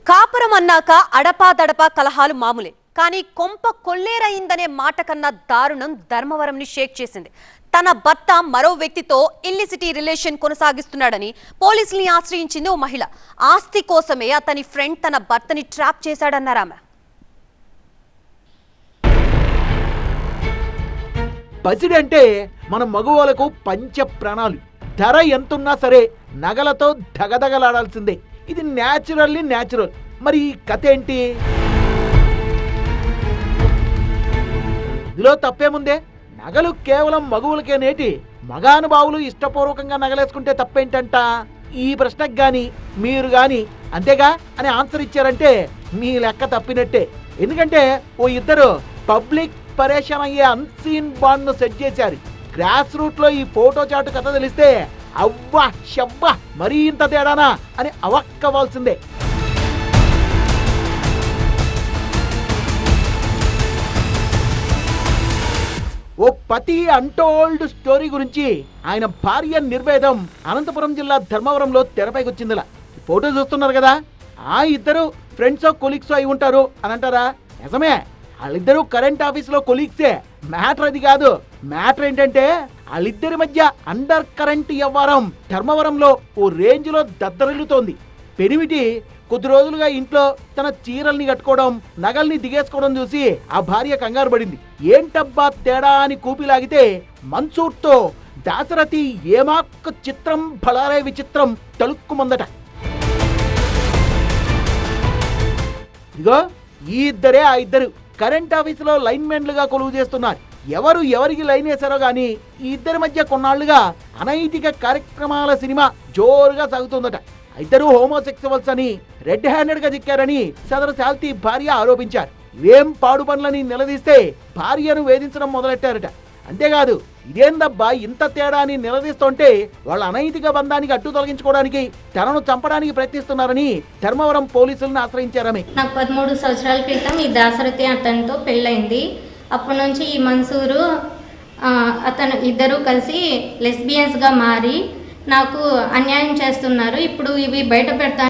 కాపురం అన్నాక అడపాదడపా కలహాలు మామూలే. కానీ కొంప కొల్లేరయిందనే మాట కన్నా దారుణం ధర్మవరంని షేక్ చేసింది. తన భర్త మరో వ్యక్తితో ఇల్లిసిటీ రిలేషన్ కొనసాగిస్తున్నాడని పోలీసుల్ని ఆశ్రయించింది ఓ మహిళ. ఆస్తి కోసమే అతని ఫ్రెండ్ తన భర్తని ట్రాప్ చేశాడన్నారామె. పసిడి అంటే మన మగవాళ్ళకు పంచ ప్రాణాలు. ధర ఎంతున్నా సరే నగలతో దగదగలాడాల్సిందే. ఇది న్యాచురల్. మరి ఈ కథ ఏంటి? ఇదిలో తప్పేముందే? నగలు కేవలం మగవులకే నేటి. మగానుభావులు ఇష్టపూర్వకంగా నగలేసుకుంటే తప్పేంటంట? ఈ ప్రశ్నకు గాని మీరు గాని అంతేగా అని ఆన్సర్ ఇచ్చారంటే మీ లెక్క తప్పినట్టే. ఎందుకంటే ఓ ఇద్దరు పబ్లిక్ పరేషాన్ అయ్యే అన్సీన్ బాండ్ ను సెట్ చేశారు. గ్రాస్ రూట్ లో ఈ ఫోటో చాటు కథ తెలిస్తే అవ్వా షబ్బా మరీ ఇంత తేడానా అని అవక్కవలసిందే. ఓ పతి అంటోల్డ్ స్టోరీ గురించి ఆయన భార్య నిర్వేదం అనంతపురం జిల్లా ధర్మవరంలో తెరపైకి వచ్చిందిలా. ఫోటో చూస్తున్నారు కదా, ఆ ఇద్దరు ఫ్రెండ్స్ కొలీగ్స్ అయి ఉంటారు అని అంటారా? నిజమే, వాళ్ళిద్దరూ కరెంట్ ఆఫీస్ లో కొలీగ్సే. మ్యాటర్ అది కాదు. మ్యాటర్ ఏంటంటే వాళ్ళిద్దరి మధ్య అండర్ కరెంట్ వ్యవహారం ధర్మవరంలో ఓ రేంజ్ లో దద్దరిల్లుతోంది. పెనిమిటి కొద్ది రోజులుగా ఇంట్లో తన చీరల్ని కట్టుకోవడం, నగల్ని దిగేసుకోవడం చూసి ఆ భార్య కంగారు పడింది. ఏంటబ్బా తేడా అని కూపిలాగితే మన్సూర్తో దాశరథి ఏమాక్క చిత్రం బళారే విచిత్రం తలుక్కుమందట. ఇదిగో ఈ ఇద్దరే ఆ ఇద్దరు కరెంట్ ఆఫీసులో లైన్ మెన్లుగా కొలువు చేస్తున్నారు. ఎవరు ఎవరికి లైన్ వేశారో గానీ ఈ ఇద్దరి మధ్య కొన్నాళ్లుగా అనైతిక కార్యక్రమాల సినిమా జోరుగా సాగుతుందట. ఇద్దరు హోమోసెక్సువల్స్ అని రెడ్ హ్యాండెడ్ గా చిక్కారని సదరు శాల్తీ భార్య ఆరోపించారు. ఇవేం పాడు పనులని నిలదీస్తే భార్యను వేధించడం మొదలెట్టారట. అంతేకాదు, ఇదేందబ్బా ఇంత తేడా అని నిలదీస్తుంటే వాళ్ళ అనైతిక బంధానికి అడ్డు తొలగించుకోవడానికి తనను చంపడానికి ప్రయత్నిస్తున్నారని ధర్మవరం పోలీసులను ఆశ్రయించారని. నాకు 13 సంవత్సరాల క్రితం ఈ దాశరథి అతనితో పెళ్ళైంది. అప్పటి నుంచి ఈ మన్సూరు అతను ఇద్దరు కలిసి లెస్బియన్స్గా మారి నాకు అన్యాయం చేస్తున్నారు. ఇప్పుడు ఇవి బయట పెడతాను